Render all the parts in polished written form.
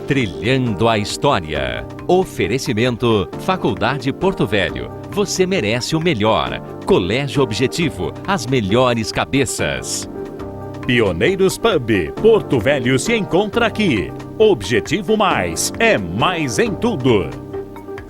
Trilhando a História. Oferecimento Faculdade Porto Velho. Você merece o melhor. Colégio Objetivo, as melhores cabeças. Pioneiros Pub, Porto Velho se encontra aqui. Objetivo Mais, é mais em tudo.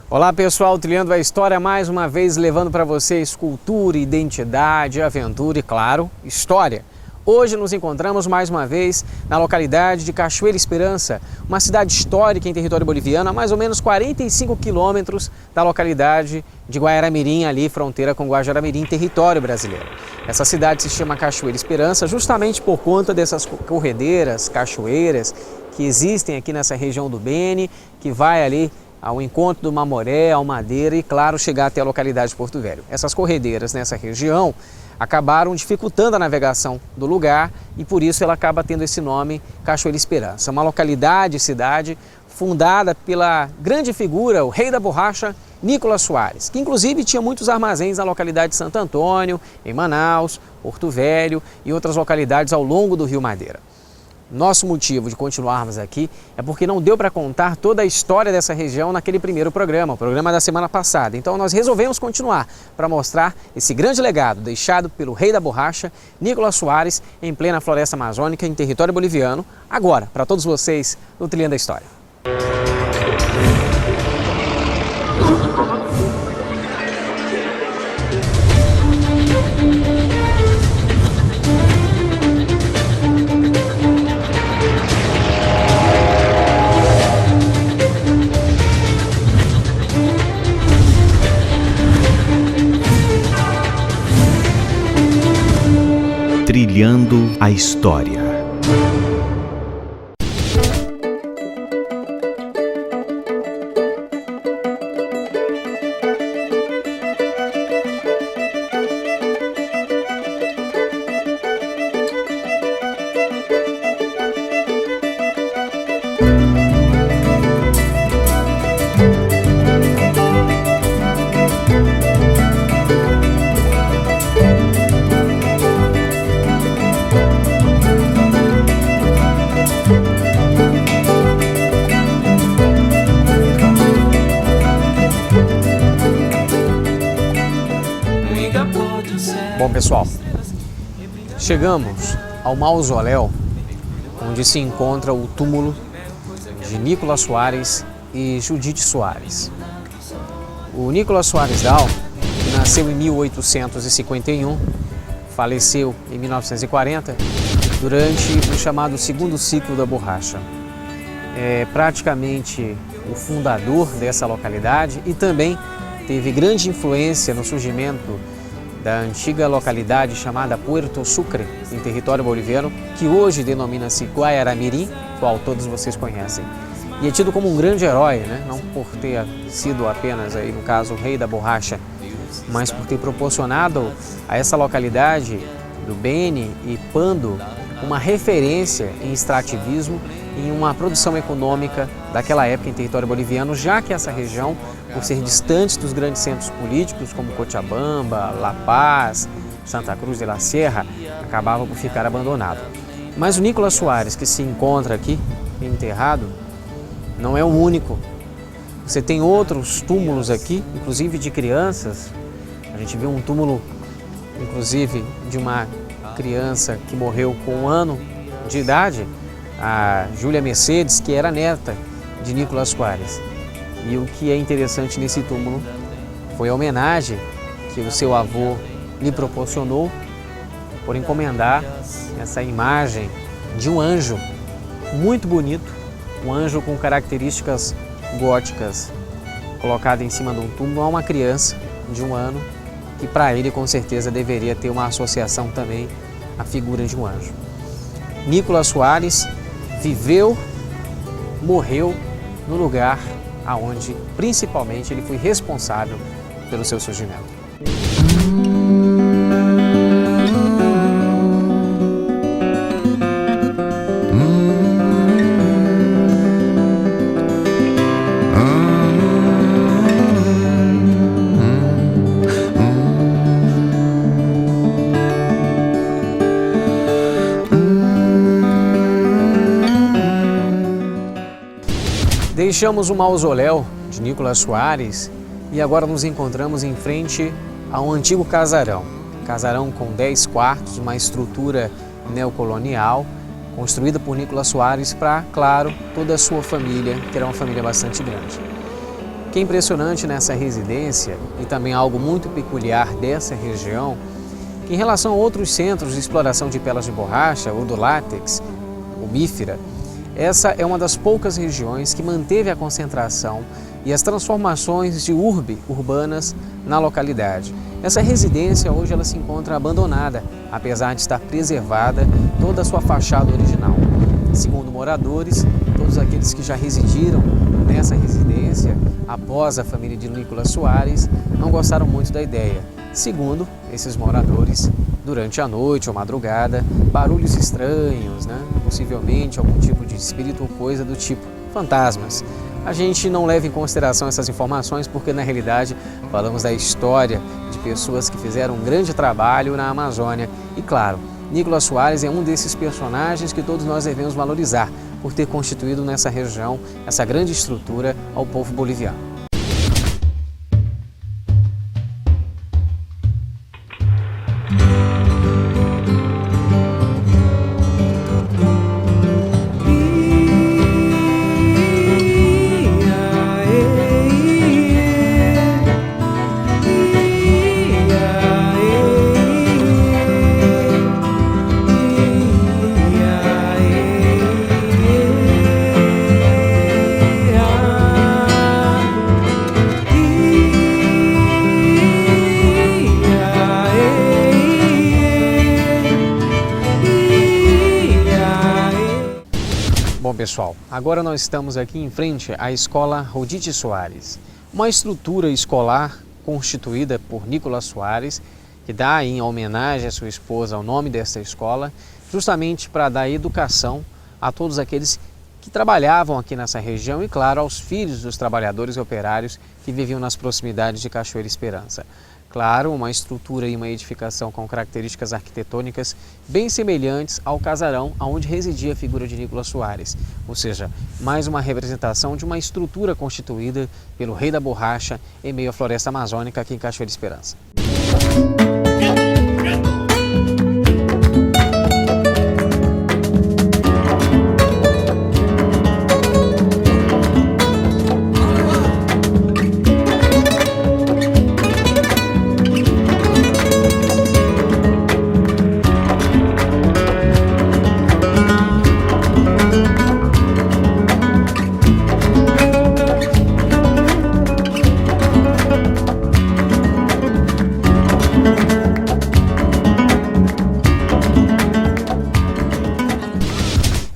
Olá pessoal, Trilhando a História mais uma vez levando para vocês cultura, identidade, aventura e claro, história. Hoje nos encontramos mais uma vez na localidade de Cachoeira Esperança, uma cidade histórica em território boliviano, a mais ou menos 45 quilômetros da localidade de Guaiara-Mirim, ali fronteira com Guajará-Mirim, território brasileiro. Essa cidade se chama Cachoeira Esperança justamente por conta dessas corredeiras, cachoeiras que existem aqui nessa região do Beni, que vai ali ao encontro do Mamoré, Almadeira e, claro, chegar até a localidade de Porto Velho. Essas corredeiras nessa região acabaram dificultando a navegação do lugar e por isso ela acaba tendo esse nome Cachoeira Esperança. Uma localidade, cidade, fundada pela grande figura, o rei da borracha, Nicolas Soares, que inclusive tinha muitos armazéns na localidade de Santo Antônio, em Manaus, Porto Velho e outras localidades ao longo do Rio Madeira. Nosso motivo de continuarmos aqui é porque não deu para contar toda a história dessa região naquele primeiro programa, o programa da semana passada. Então nós resolvemos continuar para mostrar esse grande legado deixado pelo rei da borracha, Nicolas Soares, em plena floresta amazônica, em território boliviano, agora, para todos vocês, no Trilhando a História. Trilhando a História. Bom pessoal, chegamos ao mausoléu onde se encontra o túmulo de Nicolas Soares e Judite Soares. O Nicolas Soares Dal, que nasceu em 1851, faleceu em 1940 durante o chamado segundo ciclo da borracha. É praticamente o fundador dessa localidade e também teve grande influência no surgimento da antiga localidade chamada Puerto Sucre, em território boliviano, que hoje denomina-se Guaiara-Mirim, qual todos vocês conhecem. E é tido como um grande herói, né? Não por ter sido apenas, aí, no caso, o rei da borracha, mas por ter proporcionado a essa localidade do Beni e Pando uma referência em extrativismo e em uma produção econômica daquela época em território boliviano, já que essa região, por ser distante dos grandes centros políticos como Cochabamba, La Paz, Santa Cruz de la Sierra, acabava por ficar abandonado. Mas o Nicolas Soares, que se encontra aqui enterrado, não é o único. Você tem outros túmulos aqui, inclusive de crianças. A gente viu um túmulo, inclusive, de uma criança que morreu com 1 ano de idade, a Júlia Mercedes, que era neta de Nicolas Soares. E o que é interessante nesse túmulo foi a homenagem que o seu avô lhe proporcionou por encomendar essa imagem de um anjo muito bonito, um anjo com características góticas, colocado em cima de um túmulo a uma criança de 1 ano, que para ele com certeza deveria ter uma associação também à figura de um anjo. Nicolas Soares viveu, morreu no lugar aonde principalmente ele foi responsável pelo seu surgimento. Deixamos o mausoléu de Nicolas Soares e agora nos encontramos em frente a um antigo casarão. Casarão com 10 quartos, uma estrutura neocolonial, construída por Nicolas Soares para, claro, toda a sua família, que era uma família bastante grande. O que é impressionante nessa residência, e também algo muito peculiar dessa região, que em relação a outros centros de exploração de pelas de borracha ou do látex, o mífera, essa é uma das poucas regiões que manteve a concentração e as transformações de urbanas na localidade. Essa residência hoje ela se encontra abandonada, apesar de estar preservada toda a sua fachada original. Segundo moradores, todos aqueles que já residiram nessa residência após a família de Nicolas Soares não gostaram muito da ideia. Segundo esses moradores, durante a noite ou madrugada, barulhos estranhos, possivelmente algum tipo de espírito ou coisa do tipo fantasmas. A gente não leva em consideração essas informações porque, na realidade, falamos da história de pessoas que fizeram um grande trabalho na Amazônia. E, claro, Nicolas Soares é um desses personagens que todos nós devemos valorizar por ter constituído nessa região essa grande estrutura ao povo boliviano. Bom, pessoal, agora nós estamos aqui em frente à Escola Rodite Soares, uma estrutura escolar constituída por Nicolas Soares, que dá em homenagem à sua esposa o nome dessa escola, justamente para dar educação a todos aqueles que trabalhavam aqui nessa região e, claro, aos filhos dos trabalhadores e operários que viviam nas proximidades de Cachoeira Esperança. Claro, uma estrutura e uma edificação com características arquitetônicas bem semelhantes ao casarão onde residia a figura de Nicolas Soares, ou seja, mais uma representação de uma estrutura constituída pelo Rei da Borracha em meio à floresta amazônica aqui em Cachoeira Esperança.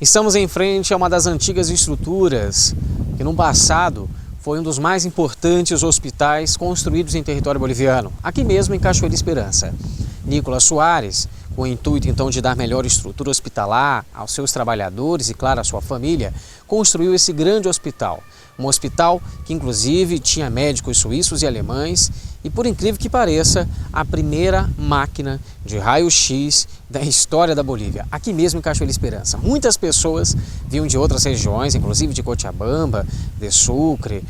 Estamos em frente a uma das antigas estruturas que no passado foi um dos mais importantes hospitais construídos em território boliviano, aqui mesmo em Cachoeira Esperança. Nicolas Soares, com o intuito então de dar melhor estrutura hospitalar aos seus trabalhadores e, claro, à sua família, construiu esse grande hospital. Um hospital que inclusive tinha médicos suíços e alemães e, por incrível que pareça, a primeira máquina de raio-x da história da Bolívia, aqui mesmo em Cachoeira Esperança. Muitas pessoas vinham de outras regiões, inclusive de Cochabamba, de Sucre,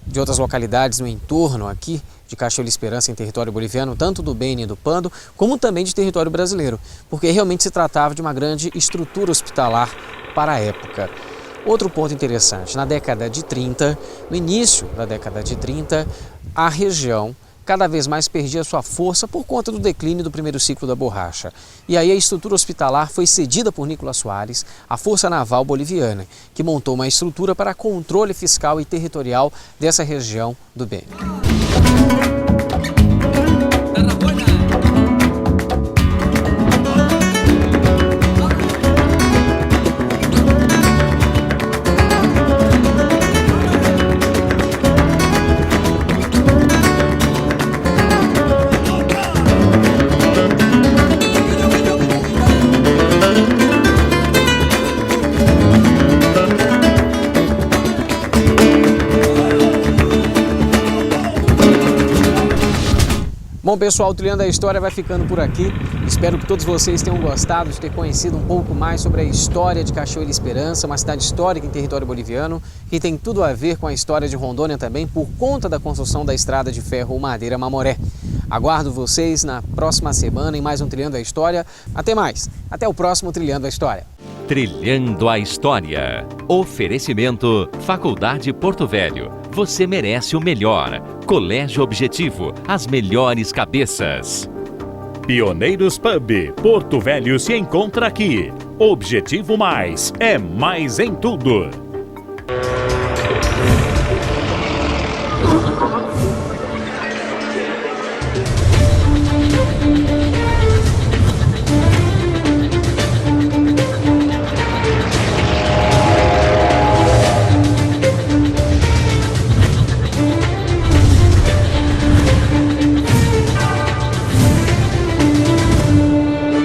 de outras localidades no entorno aqui de Cachoeira Esperança em território boliviano, tanto do Beni e do Pando, como também de território brasileiro, porque realmente se tratava de uma grande estrutura hospitalar para a época. Outro ponto interessante, na década de 30, no início da década de 30, a região cada vez mais perdia sua força por conta do declínio do primeiro ciclo da borracha. E aí a estrutura hospitalar foi cedida por Nicolas Soares à Força Naval Boliviana, que montou uma estrutura para controle fiscal e territorial dessa região do Beni. Bom, pessoal, o Trilhando a História vai ficando por aqui. Espero que todos vocês tenham gostado de ter conhecido um pouco mais sobre a história de Cachoeira Esperança, uma cidade histórica em território boliviano, que tem tudo a ver com a história de Rondônia também, por conta da construção da estrada de ferro Madeira Mamoré. Aguardo vocês na próxima semana em mais um Trilhando a História. Até mais! Até o próximo Trilhando a História. Trilhando a História. Oferecimento Faculdade Porto Velho. Você merece o melhor. Colégio Objetivo. As melhores cabeças. Pioneiros Pub, Porto Velho se encontra aqui. Objetivo Mais é mais em tudo.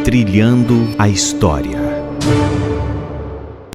Trilhando a História.